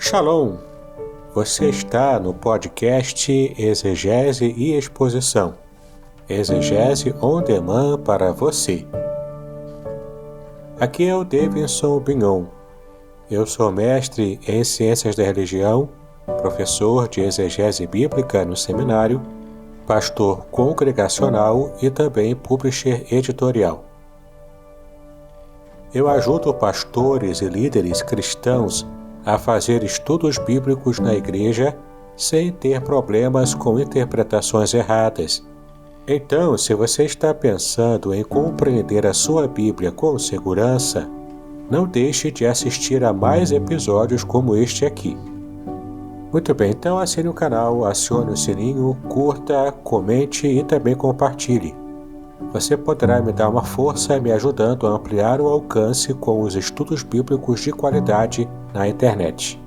Shalom! Você está no podcast Exegese e Exposição. Exegese on demand para você. Aqui é o Davidson Bignon. Eu sou mestre em Ciências da Religião, professor de Exegese Bíblica no seminário, pastor congregacional e também publisher editorial. Eu ajudo pastores e líderes cristãos a fazer estudos bíblicos na igreja sem ter problemas com interpretações erradas. Então, se você está pensando em compreender a sua Bíblia com segurança, não deixe de assistir a mais episódios como este aqui. Muito bem, então assine o canal, acione o sininho, curta, comente e também compartilhe. Você poderá me dar uma força me ajudando a ampliar o alcance com os estudos bíblicos de qualidade na internet.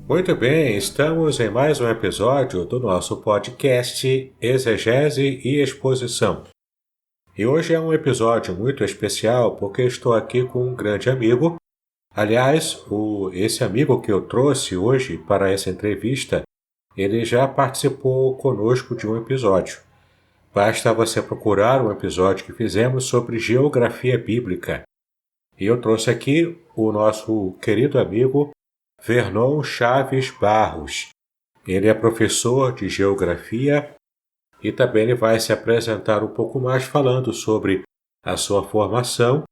Muito bem, estamos em mais um episódio do nosso podcast Exegese e Exposição. E hoje é um episódio muito especial porque estou aqui com um grande amigo. Aliás, esse amigo que eu trouxe hoje para essa entrevista, ele já participou conosco de um episódio. Basta você procurar um episódio que fizemos sobre geografia bíblica. E eu trouxe aqui o nosso querido amigo Vernon Chaves Barros. Ele é professor de geografia e também ele vai se apresentar um pouco mais falando sobre a sua formação.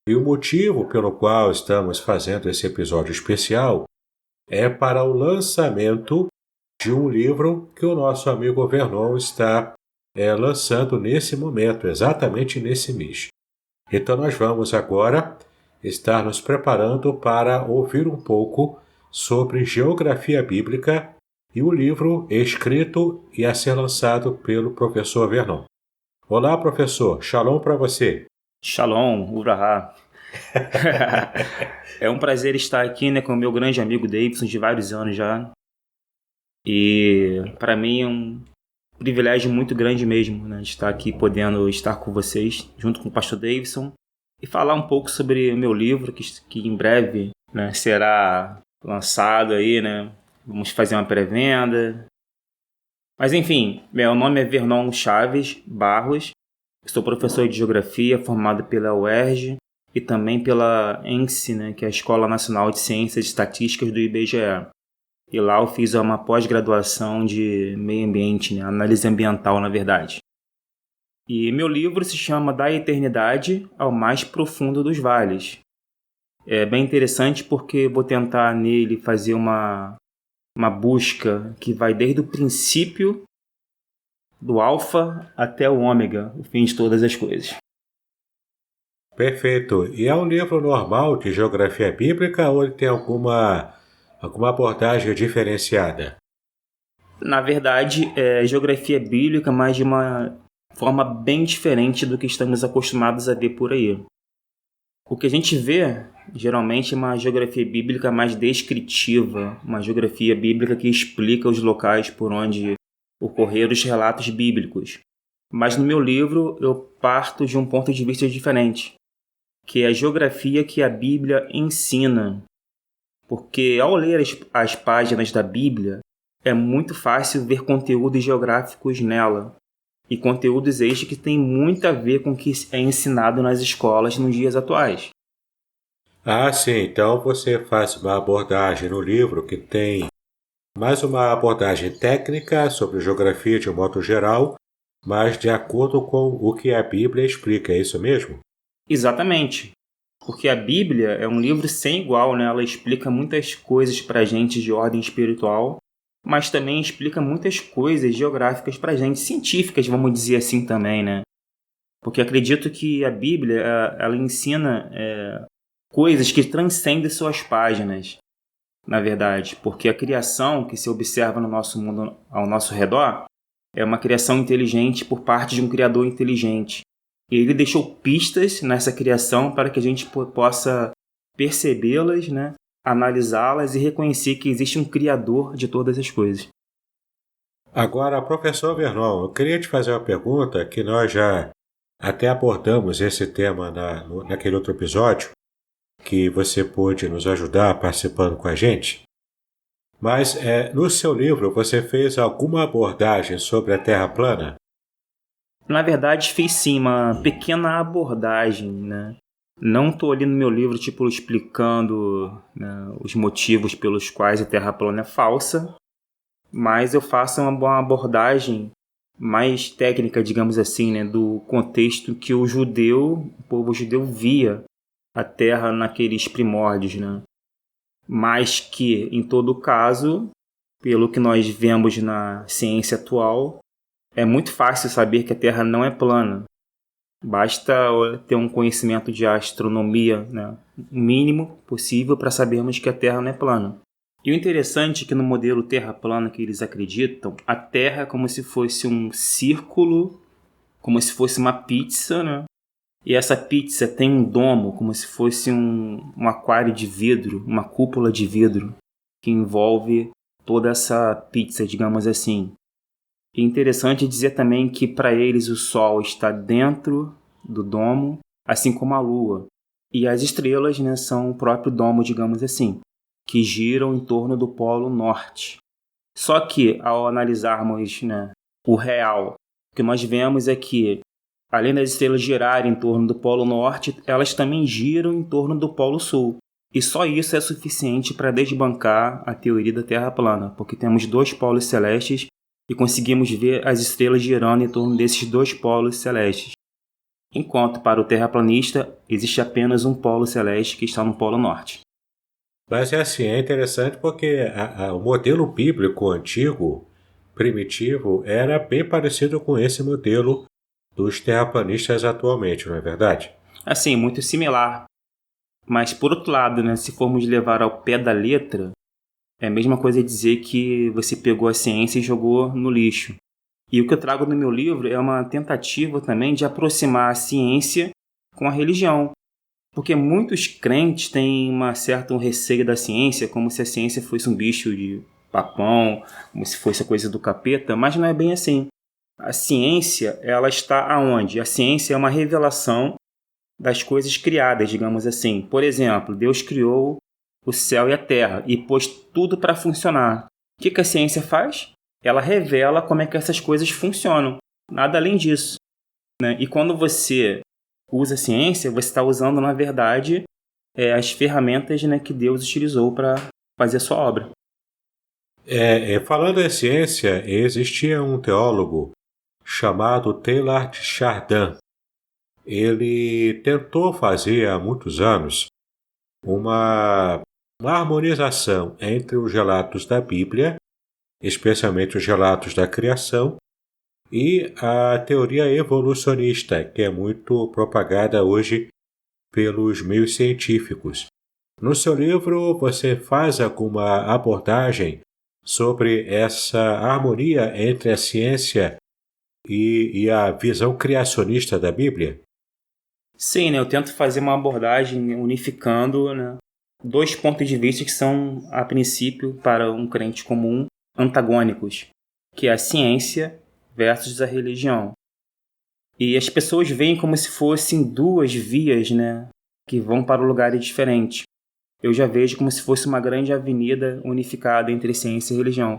E o motivo pelo qual estamos fazendo esse episódio especial é para o lançamento de um livro que o nosso amigo Vernon está lançando nesse momento, exatamente nesse mês. Então nós vamos agora estar nos preparando para ouvir um pouco sobre geografia bíblica e o livro escrito e a ser lançado pelo professor Vernon. Olá, professor. Shalom para você. Shalom, Uraha. É um prazer estar aqui, com o meu grande amigo Davidson, de vários anos já. E para mim é um privilégio muito grande mesmo, de estar aqui podendo estar com vocês, junto com o pastor Davidson, e falar um pouco sobre o meu livro, que em breve será lançado aí, Vamos fazer uma pré-venda. Mas enfim, meu nome é Vernon Chaves Barros. Sou professor de Geografia formado pela UERJ e também pela ENSE, que é a Escola Nacional de Ciências e Estatísticas do IBGE. E lá eu fiz uma pós-graduação de meio ambiente, análise ambiental, na verdade. E meu livro se chama Da Eternidade ao Mais Profundo dos Vales. É bem interessante porque vou tentar nele fazer uma busca que vai desde o princípio do alfa até o ômega, o fim de todas as coisas. Perfeito. E é um livro normal de geografia bíblica ou ele tem alguma abordagem diferenciada? Na verdade, é geografia bíblica, mas de uma forma bem diferente do que estamos acostumados a ver por aí. O que a gente vê, geralmente, é uma geografia bíblica mais descritiva, uma geografia bíblica que explica os locais por onde ocorreram os relatos bíblicos. Mas no meu livro eu parto de um ponto de vista diferente, que é a geografia que a Bíblia ensina. Porque ao ler as páginas da Bíblia, é muito fácil ver conteúdos geográficos nela. E conteúdos estes que têm muito a ver com o que é ensinado nas escolas nos dias atuais. Ah, sim. Então você faz uma abordagem no livro que tem mais uma abordagem técnica sobre geografia de um modo geral, mas de acordo com o que a Bíblia explica, é isso mesmo? Exatamente. Porque a Bíblia é um livro sem igual, Ela explica muitas coisas para a gente de ordem espiritual, mas também explica muitas coisas geográficas para a gente, científicas, vamos dizer assim também, Porque acredito que a Bíblia, ela ensina coisas que transcendem suas páginas, na verdade. Porque a criação que se observa no nosso mundo ao nosso redor é uma criação inteligente por parte de um criador inteligente. E ele deixou pistas nessa criação para que a gente possa percebê-las, analisá-las e reconhecer que existe um criador de todas as coisas. Agora, professor Vernon, eu queria te fazer uma pergunta que nós já Até abordamos esse tema naquele outro episódio, que você pôde nos ajudar participando com a gente. Mas no seu livro você fez alguma abordagem sobre a Terra plana? Na verdade, fiz sim uma pequena abordagem, né? Não estou ali no meu livro, explicando, né, os motivos pelos quais a Terra plana é falsa, mas eu faço uma abordagem mais técnica, digamos assim, né, do contexto que o povo judeu via a Terra naqueles primórdios, né? Mas que, em todo caso, pelo que nós vemos na ciência atual, é muito fácil saber que a Terra não é plana. Basta ter um conhecimento de astronomia, né, mínimo possível para sabermos que a Terra não é plana. E o interessante é que no modelo Terra plana que eles acreditam, a Terra é como se fosse um círculo, como se fosse uma pizza, né? E essa pizza tem um domo, como se fosse um aquário de vidro, uma cúpula de vidro, que envolve toda essa pizza, digamos assim. É interessante dizer também que para eles o Sol está dentro do domo, assim como a Lua. E as estrelas, né, são o próprio domo, digamos assim, que giram em torno do Polo Norte. Só que, ao analisarmos, né, o real, o que nós vemos é que, além das estrelas girarem em torno do Polo Norte, elas também giram em torno do Polo Sul. E só isso é suficiente para desbancar a teoria da Terra plana, porque temos dois polos celestes e conseguimos ver as estrelas girando em torno desses dois polos celestes. Enquanto para o terraplanista existe apenas um polo celeste que está no Polo Norte. Mas é interessante porque o modelo bíblico antigo, primitivo, era bem parecido com esse modelo dos terraplanistas atualmente, não é verdade? Assim, muito similar. Mas, por outro lado, né, se formos levar ao pé da letra, é a mesma coisa dizer que você pegou a ciência e jogou no lixo. E o que eu trago no meu livro é uma tentativa também de aproximar a ciência com a religião. Porque muitos crentes têm um receio da ciência, como se a ciência fosse um bicho de papão, como se fosse a coisa do capeta, mas não é bem assim. A ciência, ela está aonde? A ciência é uma revelação das coisas criadas, digamos assim. Por exemplo, Deus criou o céu e a terra e pôs tudo para funcionar. O que a ciência faz? Ela revela como é que essas coisas funcionam. Nada além disso, né? E quando você usa a ciência, você está usando, na verdade, as ferramentas, né, que Deus utilizou para fazer a sua obra. Falando em ciência, existia um teólogo chamado Teilhard de Chardin. Ele tentou fazer há muitos anos uma harmonização entre os relatos da Bíblia, especialmente os relatos da criação, e a teoria evolucionista, que é muito propagada hoje pelos meios científicos. No seu livro, você faz alguma abordagem sobre essa harmonia entre a ciência e a visão criacionista da Bíblia? Sim, né, eu tento fazer uma abordagem unificando, né, dois pontos de vista que são, a princípio, para um crente comum, antagônicos, que é a ciência versus a religião. E as pessoas veem como se fossem duas vias, né, que vão para lugares diferentes. Eu já vejo como se fosse uma grande avenida unificada entre ciência e religião.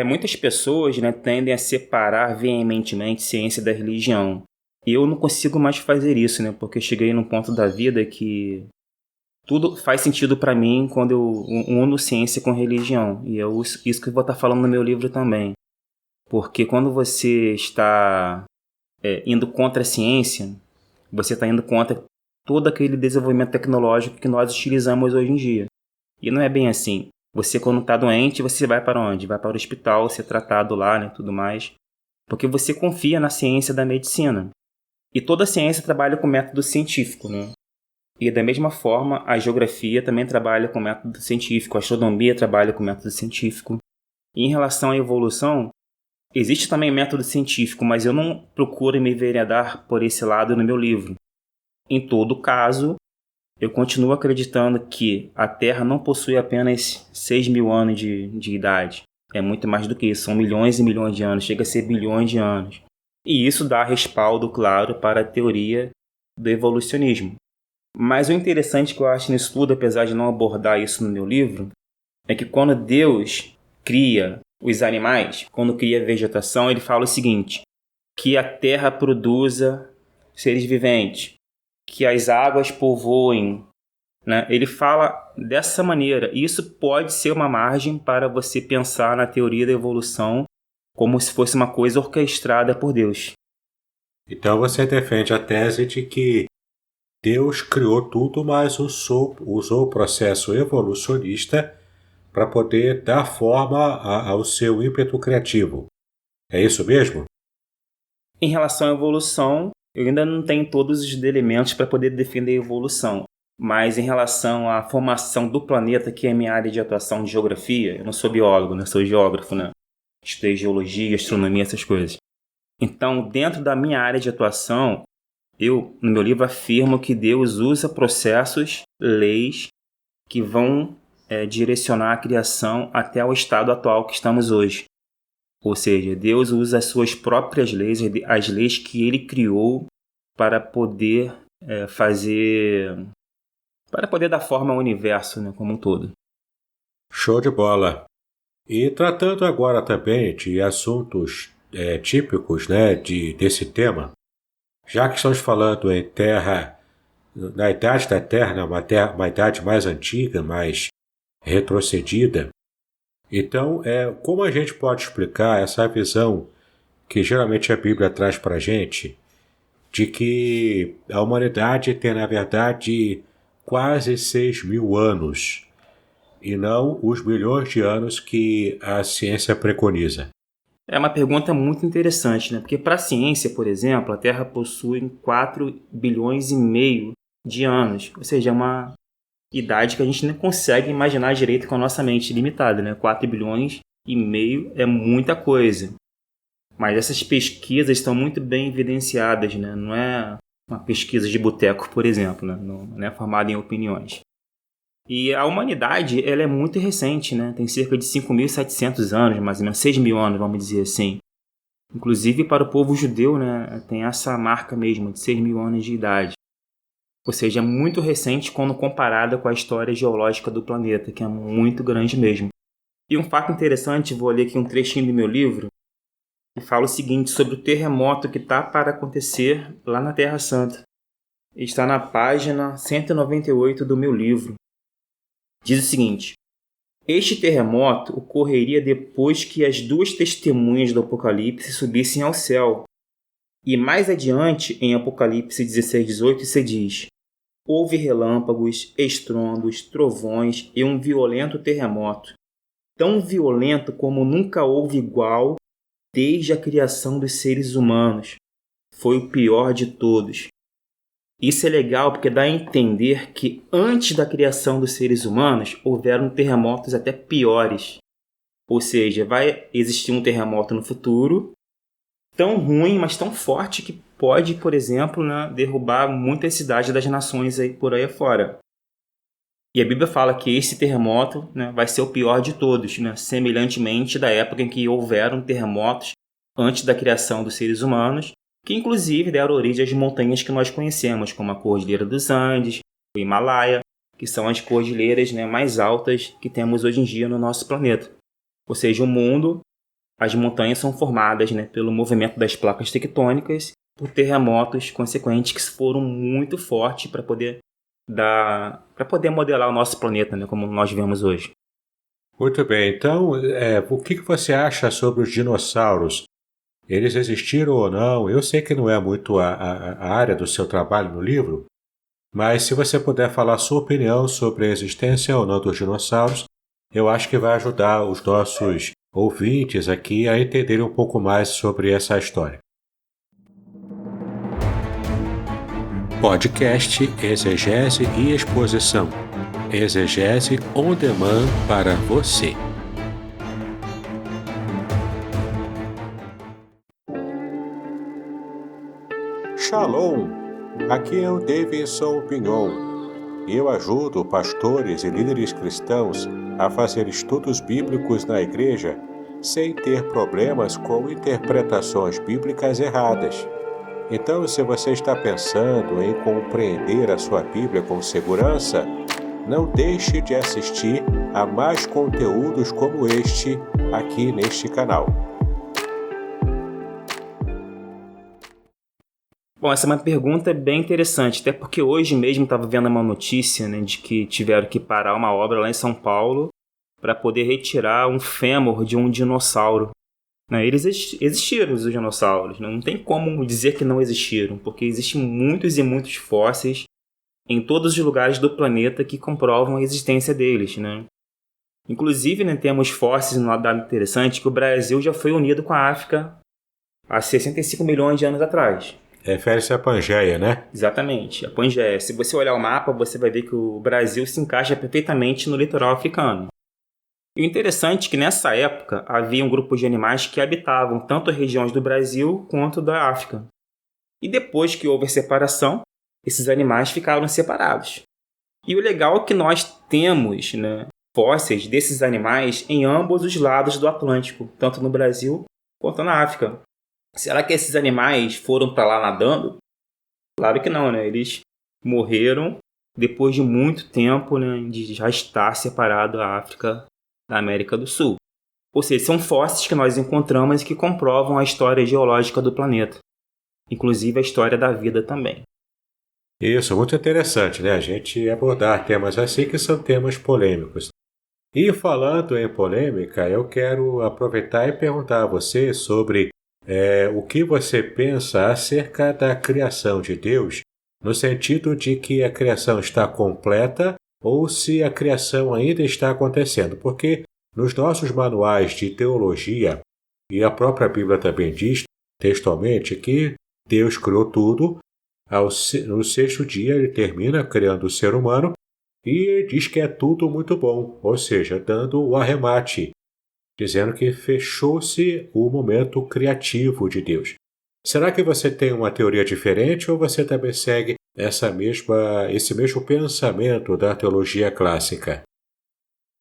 Muitas pessoas, né, tendem a separar veementemente ciência da religião. E eu não consigo mais fazer isso, né, porque eu cheguei num ponto da vida que tudo faz sentido para mim quando eu uno ciência com religião. E é isso que eu vou estar falando no meu livro também. Porque quando você está indo contra a ciência, você está indo contra todo aquele desenvolvimento tecnológico que nós utilizamos hoje em dia. E não é bem assim. Você, quando está doente, você vai para onde? Vai para o hospital, ser tratado lá, né, tudo mais. Porque você confia na ciência da medicina. E toda a ciência trabalha com método científico, né? E da mesma forma, a geografia também trabalha com método científico, a astronomia trabalha com método científico. E em relação à evolução, existe também método científico, mas eu não procuro me enveredar por esse lado no meu livro. Em todo caso, eu continuo acreditando que a Terra não possui apenas 6.000 anos de idade. É muito mais do que isso, são milhões e milhões de anos, chega a ser bilhões de anos. E isso dá respaldo, claro, para a teoria do evolucionismo. Mas o interessante que eu acho nisso tudo, apesar de não abordar isso no meu livro, é que quando Deus cria os animais, quando cria a vegetação, ele fala o seguinte: que a terra produza seres viventes, que as águas povoem, né? Ele fala dessa maneira. E isso pode ser uma margem para você pensar na teoria da evolução como se fosse uma coisa orquestrada por Deus. Então você defende a tese de que Deus criou tudo, mas usou o processo evolucionista para poder dar forma ao seu ímpeto criativo. É isso mesmo? Em relação à evolução, eu ainda não tenho todos os elementos para poder defender a evolução. Mas em relação à formação do planeta, que é a minha área de atuação de geografia, eu não sou biólogo, né? Sou geógrafo, né? Estudei geologia, astronomia, essas coisas. Então, dentro da minha área de atuação, eu, no meu livro, afirmo que Deus usa processos, leis, que vão direcionar a criação até o estado atual que estamos hoje. Ou seja, Deus usa as suas próprias leis, as leis que Ele criou para poder para poder dar forma ao universo, né, como um todo. Show de bola! E tratando agora também de assuntos típicos, né, desse tema, já que estamos falando em terra, na idade da Terra, uma idade mais antiga, mais retrocedida, então, como a gente pode explicar essa visão que geralmente a Bíblia traz para a gente, de que a humanidade tem, na verdade, quase 6.000 anos, e não os milhões de anos que a ciência preconiza? É uma pergunta muito interessante, né? Porque para a ciência, por exemplo, a Terra possui 4 bilhões e meio de anos, ou seja, é uma idade que a gente não consegue imaginar direito com a nossa mente limitada, né? 4 bilhões e meio é muita coisa. Mas essas pesquisas estão muito bem evidenciadas, né? Não é uma pesquisa de boteco, por exemplo, né? Não é formada em opiniões. E a humanidade, ela é muito recente, né? Tem cerca de 5.700 anos, mais ou menos 6.000 anos, vamos dizer assim. Inclusive para o povo judeu, né? Tem essa marca mesmo, de 6.000 anos de idade. Ou seja, é muito recente quando comparada com a história geológica do planeta, que é muito grande mesmo. E um fato interessante, vou ler aqui um trechinho do meu livro, que fala o seguinte sobre o terremoto que está para acontecer lá na Terra Santa. Está na página 198 do meu livro. Diz o seguinte: este terremoto ocorreria depois que as 2 testemunhas do Apocalipse subissem ao céu. E mais adiante, em Apocalipse 16:18, se diz: houve relâmpagos, estrondos, trovões e um violento terremoto, tão violento como nunca houve igual desde a criação dos seres humanos. Foi o pior de todos. Isso é legal porque dá a entender que antes da criação dos seres humanos houveram terremotos até piores. Ou seja, vai existir um terremoto no futuro tão ruim, mas tão forte que pode, por exemplo, né, derrubar muitas cidades das nações aí por aí afora. E a Bíblia fala que esse terremoto, né, vai ser o pior de todos, né, semelhantemente da época em que houveram terremotos antes da criação dos seres humanos, que inclusive deram origem às montanhas que nós conhecemos, como a Cordilheira dos Andes, o Himalaia, que são as cordilheiras, né, mais altas que temos hoje em dia no nosso planeta. Ou seja, o mundo, as montanhas são formadas, né, pelo movimento das placas tectônicas, por terremotos consequentes que foram muito fortes para poder modelar o nosso planeta, né, como nós vemos hoje. Muito bem, então o que você acha sobre os dinossauros? Eles existiram ou não? Eu sei que não é muito a área do seu trabalho no livro, mas se você puder falar a sua opinião sobre a existência ou não dos dinossauros, eu acho que vai ajudar os nossos ouvintes aqui a entenderem um pouco mais sobre essa história. Podcast Exegese e Exposição. Exegese on demand para você. Shalom! Aqui é o Davidson Pignon. Eu ajudo pastores e líderes cristãos a fazer estudos bíblicos na igreja sem ter problemas com interpretações bíblicas erradas. Então, se você está pensando em compreender a sua Bíblia com segurança, não deixe de assistir a mais conteúdos como este aqui neste canal. Bom, essa é uma pergunta bem interessante, até porque hoje mesmo estava vendo uma notícia, né, de que tiveram que parar uma obra lá em São Paulo para poder retirar um fêmur de um dinossauro. Eles existiram, os dinossauros, não tem como dizer que não existiram, porque existem muitos e muitos fósseis em todos os lugares do planeta que comprovam a existência deles, né? Inclusive, né, temos fósseis, um dado interessante, que o Brasil já foi unido com a África há 65 milhões de anos atrás. Refere-se à Pangeia, né? Exatamente, a Pangeia. Se você olhar o mapa, você vai ver que o Brasil se encaixa perfeitamente no litoral africano. E o interessante é que nessa época havia um grupo de animais que habitavam tanto as regiões do Brasil quanto da África. E depois que houve a separação, esses animais ficaram separados. E o legal é que nós temos, né, fósseis desses animais em ambos os lados do Atlântico, tanto no Brasil quanto na África. Será que esses animais foram para lá nadando? Claro que não, né? Eles morreram depois de muito tempo, né, de já estar separado a África da América do Sul. Ou seja, são fósseis que nós encontramos e que comprovam a história geológica do planeta, inclusive a história da vida também. Isso, muito interessante, né? A gente abordar temas assim que são temas polêmicos. E falando em polêmica, eu quero aproveitar e perguntar a você sobre o que você pensa acerca da criação de Deus, no sentido de que a criação está completa ou se a criação ainda está acontecendo, porque nos nossos manuais de teologia, e a própria Bíblia também diz textualmente que Deus criou tudo, no sexto dia ele termina criando o ser humano e diz que é tudo muito bom, ou seja, dando o arremate, dizendo que fechou-se o momento criativo de Deus. Será que você tem uma teoria diferente ou você também segue esse mesmo pensamento da teologia clássica?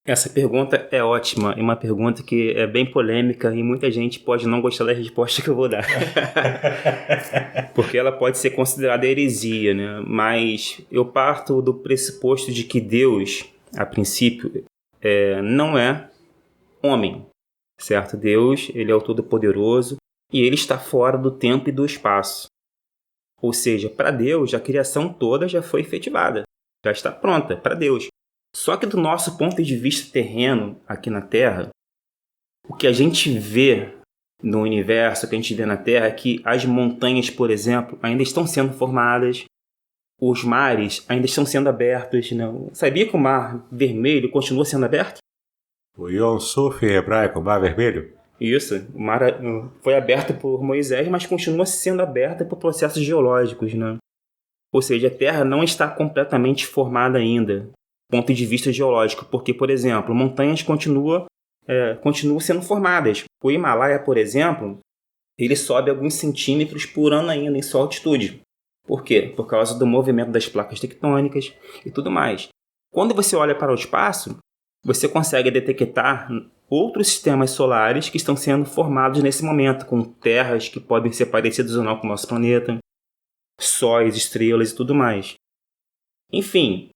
Essa pergunta é ótima, é uma pergunta que é bem polêmica e muita gente pode não gostar da resposta que eu vou dar. Porque ela pode ser considerada heresia, né? Mas eu parto do pressuposto de que Deus, a princípio, não é homem, certo? Deus, ele é o Todo-Poderoso e ele está fora do tempo e do espaço. Ou seja, para Deus, a criação toda já foi efetivada, já está pronta para Deus. Só que do nosso ponto de vista terreno, aqui na Terra, o que a gente vê no universo, o que a gente vê na Terra, é que as montanhas, por exemplo, ainda estão sendo formadas, os mares ainda estão sendo abertos. Né? Sabia que o Mar Vermelho continua sendo aberto? O Yom Suf em hebraico, Mar Vermelho? Isso, o mar foi aberto por Moisés, mas continua sendo aberto por processos geológicos, né? Ou seja, a Terra não está completamente formada ainda, do ponto de vista geológico, porque, por exemplo, montanhas continuam sendo formadas. O Himalaia, por exemplo, ele sobe alguns centímetros por ano ainda em sua altitude. Por quê? Por causa do movimento das placas tectônicas e tudo mais. Quando você olha para o espaço, você consegue detectar outros sistemas solares que estão sendo formados nesse momento, com terras que podem ser parecidas ou não com o nosso planeta, sóis, estrelas e tudo mais. Enfim,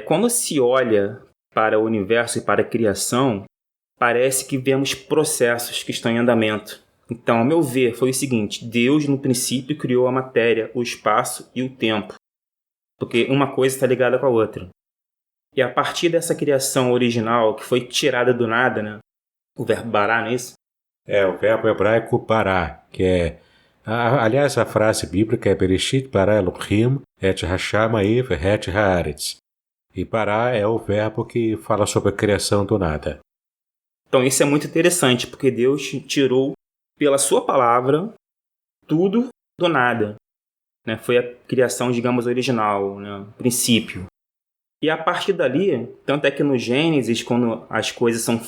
quando se olha para o universo e para a criação, parece que vemos processos que estão em andamento. Então, ao meu ver, foi o seguinte: Deus, no princípio, criou a matéria, o espaço e o tempo, porque uma coisa está ligada com a outra. E a partir dessa criação original, que foi tirada do nada, né? O verbo bará, não é isso? O verbo hebraico bará, que é... aliás, a frase bíblica é Bereshit bara Elohim et hashamayim ve'et haaretz. E bará é o verbo que fala sobre a criação do nada. Então isso é muito interessante, porque Deus tirou, pela sua palavra, tudo do nada. Né? Foi a criação, digamos, original, né? Princípio. E a partir dali, tanto é que no Gênesis, quando as coisas são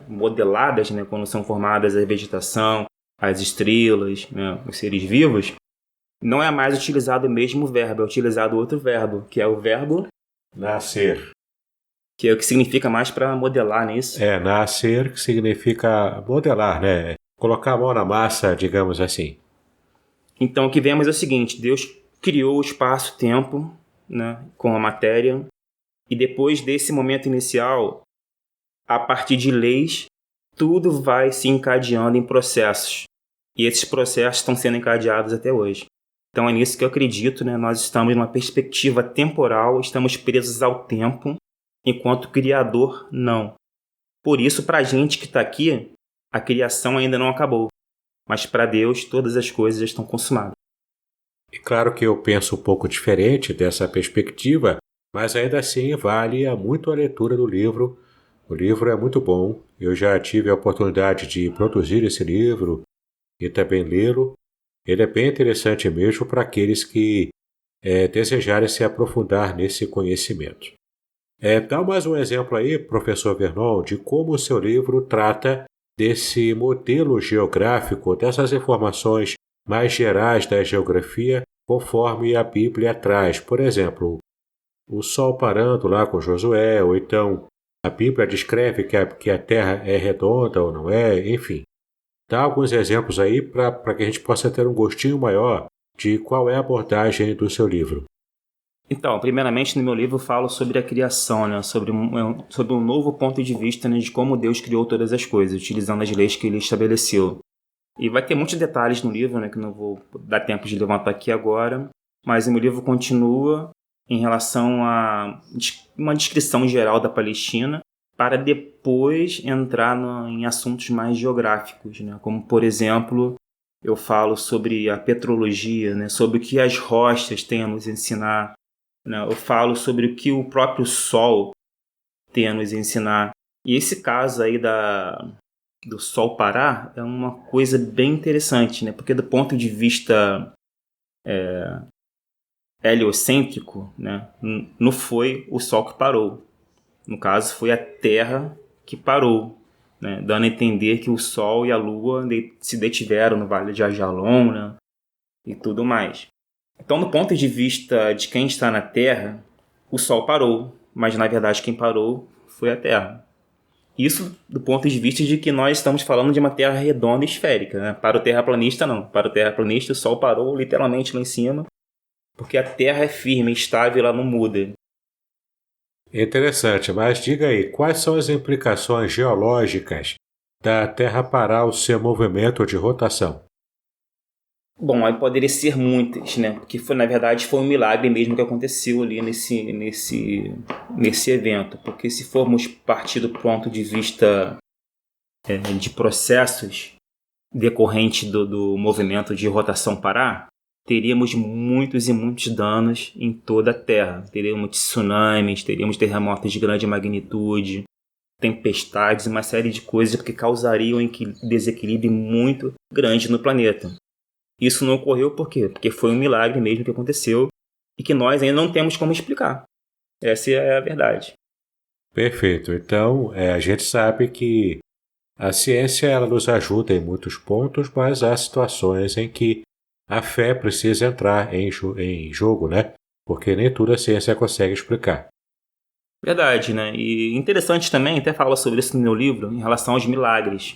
modeladas, né, quando são formadas a vegetação, as estrelas, né, os seres vivos, não é mais utilizado o mesmo verbo, é utilizado outro verbo, que é o verbo nascer. Que é o que significa mais para modelar nisso. Nascer, que significa modelar, né? Colocar a mão na massa, digamos assim. Então, o que vemos é o seguinte: Deus criou o espaço-tempo, né, com a matéria, e depois desse momento inicial, a partir de leis, tudo vai se encadeando em processos. E esses processos estão sendo encadeados até hoje. Então é nisso que eu acredito, né? Nós estamos numa perspectiva temporal, estamos presos ao tempo, enquanto o Criador não. Por isso, para a gente que está aqui, a criação ainda não acabou. Mas para Deus, todas as coisas já estão consumadas. E claro que eu penso um pouco diferente dessa perspectiva, mas ainda assim vale muito a leitura do livro. O livro é muito bom. Eu já tive a oportunidade de produzir esse livro e também lê-lo. Ele é bem interessante mesmo para aqueles que desejarem se aprofundar nesse conhecimento. Dá mais um exemplo aí, professor Vernon, de como o seu livro trata desse modelo geográfico, dessas informações mais gerais da geografia, conforme a Bíblia traz. Por exemplo, o sol parando lá com Josué, ou então a Bíblia descreve que a Terra é redonda ou não é, enfim. Dá alguns exemplos aí para que a gente possa ter um gostinho maior de qual é a abordagem do seu livro. Então, primeiramente no meu livro eu falo sobre a criação, né? sobre um novo ponto de vista, né? De como Deus criou todas as coisas, utilizando as leis que ele estabeleceu. E vai ter muitos detalhes no livro, né? Que não vou dar tempo de levantar aqui agora, mas o meu livro continua em relação a uma descrição geral da Palestina, para depois entrar em assuntos mais geográficos, né? Como, por exemplo, eu falo sobre a petrologia, né? Sobre o que as rochas têm a nos ensinar, né? Eu falo sobre o que o próprio Sol tem a nos ensinar. E esse caso aí do Sol parar é uma coisa bem interessante, né? Porque do ponto de vista heliocêntrico, né? Não foi o Sol que parou. No caso, foi a Terra que parou, né? Dando a entender que o Sol e a Lua se detiveram no Vale de Ajalon, né? E tudo mais. Então, do ponto de vista de quem está na Terra, o Sol parou, mas na verdade quem parou foi a Terra. Isso do ponto de vista de que nós estamos falando de uma Terra redonda e esférica, né? Para o terraplanista, não. Para o terraplanista, o Sol parou literalmente lá em cima, porque a Terra é firme, estável, ela não muda. Interessante, mas diga aí, quais são as implicações geológicas da Terra parar o seu movimento de rotação? Bom, aí poderia ser muitas, né? Porque na verdade foi um milagre mesmo que aconteceu ali nesse evento. Porque se formos partir do ponto de vista de processos decorrente do movimento de rotação parar, teríamos muitos e muitos danos em toda a Terra. Teríamos tsunamis, teríamos terremotos de grande magnitude, tempestades, uma série de coisas que causariam um desequilíbrio muito grande no planeta. Isso não ocorreu por quê? Porque foi um milagre mesmo que aconteceu e que nós ainda não temos como explicar. Essa é a verdade. Perfeito. Então, a gente sabe que a ciência ela nos ajuda em muitos pontos, mas há situações em que a fé precisa entrar em jogo, né? Porque nem tudo a ciência consegue explicar. Verdade, né? E interessante também, até fala sobre isso no meu livro, em relação aos milagres.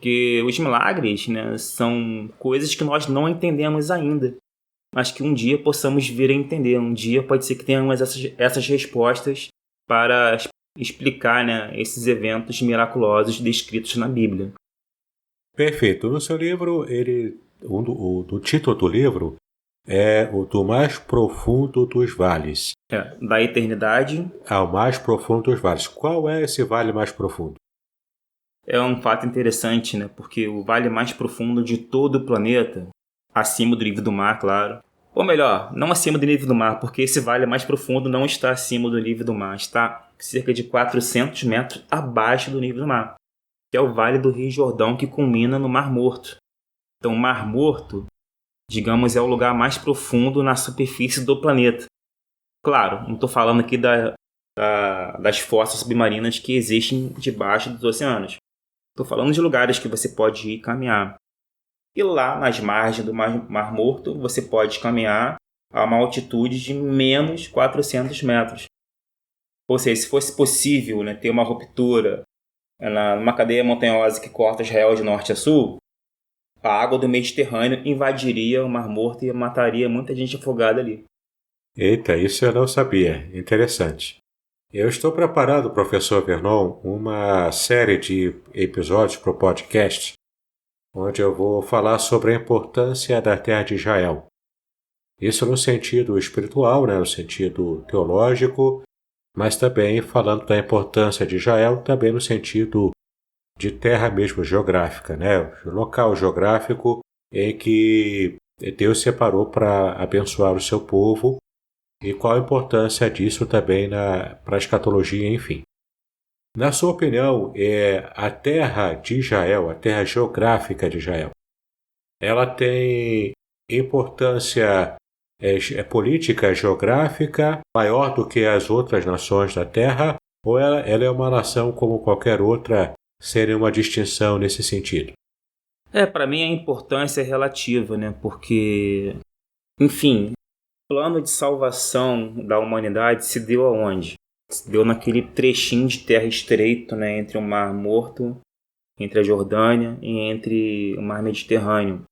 Porque os milagres, né, são coisas que nós não entendemos ainda, mas que um dia possamos vir a entender. Um dia pode ser que tenhamos essas respostas para explicar, né, esses eventos miraculosos descritos na Bíblia. Perfeito. No seu livro, o título do livro é o do mais profundo dos vales. Da eternidade ao mais profundo dos vales. Qual é esse vale mais profundo? É um fato interessante, né? Porque o vale mais profundo de todo o planeta, acima do nível do mar, claro. Ou melhor, não acima do nível do mar, porque esse vale mais profundo não está acima do nível do mar. Está cerca de 400 metros abaixo do nível do mar. Que é o Vale do Rio Jordão, que culmina no Mar Morto. Então, o Mar Morto, digamos, é o lugar mais profundo na superfície do planeta. Claro, não estou falando aqui das fossas submarinas que existem debaixo dos oceanos. Estou falando de lugares que você pode ir caminhar. E lá, nas margens do Mar Morto, você pode caminhar a uma altitude de menos 400 metros. Ou seja, se fosse possível, né, ter uma ruptura numa cadeia montanhosa que corta Israel de norte a sul, a água do Mediterrâneo invadiria o Mar Morto e mataria muita gente afogada ali. Eita, isso eu não sabia. Interessante. Eu estou preparando, professor Vernon, uma série de episódios para o podcast, onde eu vou falar sobre a importância da Terra de Israel. Isso no sentido espiritual, né, no sentido teológico, mas também falando da importância de Israel, também no sentido de terra mesmo geográfica, né, local geográfico em que Deus separou para abençoar o seu povo e qual a importância disso também para a escatologia, enfim. Na sua opinião, a terra de Israel, a terra geográfica de Israel, ela tem importância política geográfica maior do que as outras nações da Terra, ou ela é uma nação como qualquer outra, sem nenhuma distinção nesse sentido? Para mim a importância é relativa, né? Porque, enfim, o plano de salvação da humanidade se deu aonde? Se deu naquele trechinho de terra estreito, né? Entre o Mar Morto, entre a Jordânia e entre o Mar Mediterrâneo.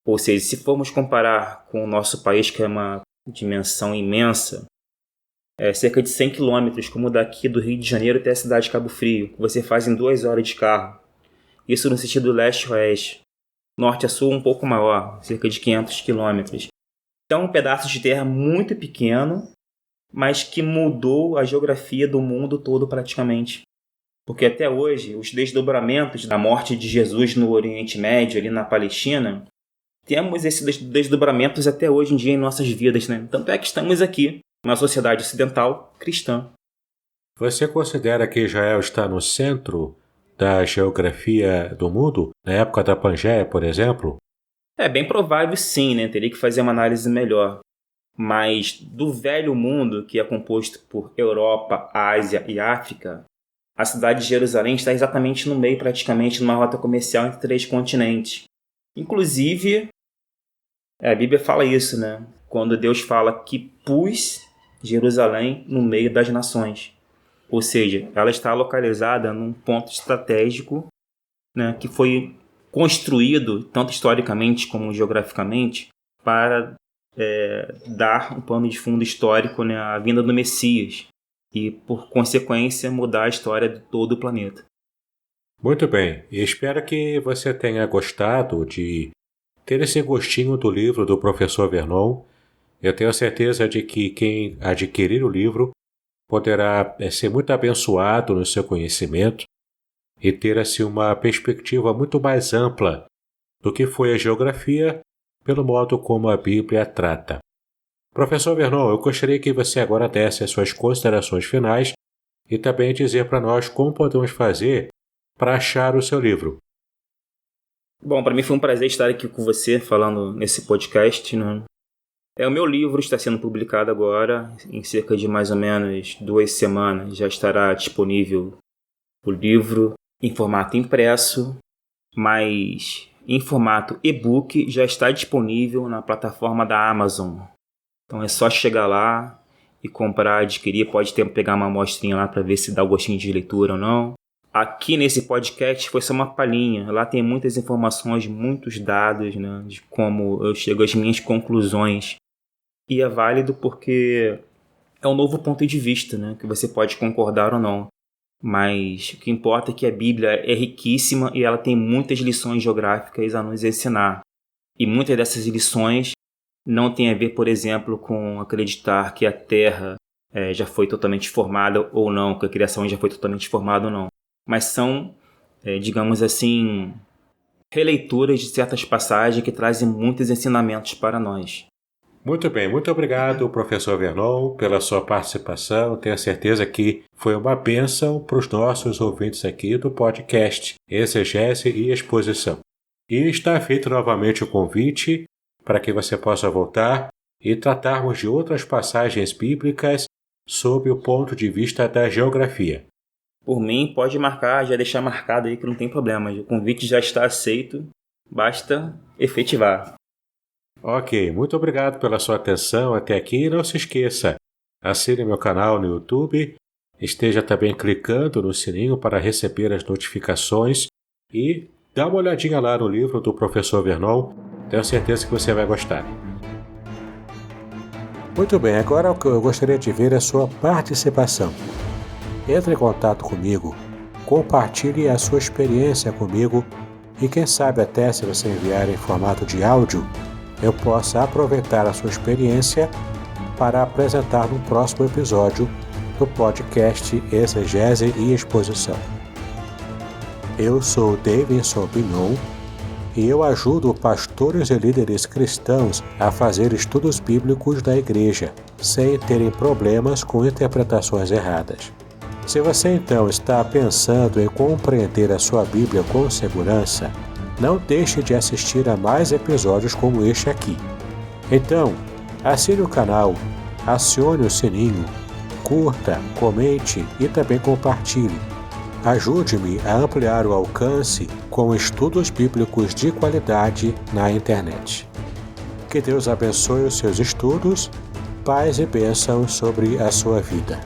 Ou seja, se formos comparar com o nosso país, que é uma dimensão imensa, é cerca de 100 quilômetros, como daqui do Rio de Janeiro até a cidade de Cabo Frio, que você faz em 2 horas de carro. Isso no sentido leste-oeste. Norte a sul um pouco maior, cerca de 500 quilômetros. Então, um pedaço de terra muito pequeno, mas que mudou a geografia do mundo todo praticamente. Porque até hoje, os desdobramentos da morte de Jesus no Oriente Médio, ali na Palestina, temos esses desdobramentos até hoje em dia em nossas vidas, né? Tanto é que estamos aqui, uma sociedade ocidental cristã. Você considera que Israel está no centro da geografia do mundo, na época da Pangeia, por exemplo? É bem provável sim, né? Teria que fazer uma análise melhor. Mas do velho mundo, que é composto por Europa, Ásia e África, a cidade de Jerusalém está exatamente no meio, praticamente, numa rota comercial entre 3 continentes. Inclusive, a Bíblia fala isso, né? Quando Deus fala que pus Jerusalém no meio das nações. Ou seja, ela está localizada num ponto estratégico, né, que foi construído, tanto historicamente como geograficamente, para dar um pano de fundo histórico, né, à vinda do Messias e, por consequência, mudar a história de todo o planeta. Muito bem, e espero que você tenha gostado de ter esse gostinho do livro do professor Vernon. Eu tenho certeza de que quem adquirir o livro poderá ser muito abençoado no seu conhecimento e ter assim uma perspectiva muito mais ampla do que foi a geografia pelo modo como a Bíblia trata. Professor Vernon, eu gostaria que você agora desse as suas considerações finais e também dizer para nós como podemos fazer para achar o seu livro. Bom, para mim foi um prazer estar aqui com você falando nesse podcast, né? O meu livro está sendo publicado agora, em cerca de mais ou menos 2 semanas já estará disponível o livro em formato impresso, mas em formato e-book já está disponível na plataforma da Amazon. Então é só chegar lá e comprar, adquirir, pode pegar uma amostrinha lá para ver se dá o gostinho de leitura ou não. Aqui nesse podcast foi só uma palhinha, lá tem muitas informações, muitos dados, né, de como eu chego às minhas conclusões. E é válido porque é um novo ponto de vista, né, que você pode concordar ou não. Mas o que importa é que a Bíblia é riquíssima e ela tem muitas lições geográficas a nos ensinar. E muitas dessas lições não têm a ver, por exemplo, com acreditar que a Terra já foi totalmente formada ou não, que a criação já foi totalmente formada ou não. Mas são, digamos assim, releituras de certas passagens que trazem muitos ensinamentos para nós. Muito bem, muito obrigado, professor Vernon, pela sua participação. Tenho certeza que foi uma bênção para os nossos ouvintes aqui do podcast Exegese e Exposição. E está feito novamente o convite para que você possa voltar e tratarmos de outras passagens bíblicas sob o ponto de vista da geografia. Por mim, pode marcar, já deixar marcado aí que não tem problema. O convite já está aceito, basta efetivar. Ok, muito obrigado pela sua atenção até aqui e não se esqueça, assine meu canal no YouTube esteja também clicando no sininho para receber as notificações e dá uma olhadinha lá no livro do Professor Vernon, tenho certeza que você vai gostar. Muito bem, agora o que eu gostaria de ver é a sua participação. Entre em contato comigo, compartilhe a sua experiência comigo e quem sabe até se você enviar em formato de áudio, eu possa aproveitar a sua experiência para apresentar no próximo episódio do podcast Exegese e Exposição. Eu sou Davidson Bignon e eu ajudo pastores e líderes cristãos a fazer estudos bíblicos da igreja, sem terem problemas com interpretações erradas. Se você então está pensando em compreender a sua Bíblia com segurança, não deixe de assistir a mais episódios como este aqui. Então, assine o canal, acione o sininho, curta, comente e também compartilhe. Ajude-me a ampliar o alcance com estudos bíblicos de qualidade na internet. Que Deus abençoe os seus estudos, paz e bênçãos sobre a sua vida.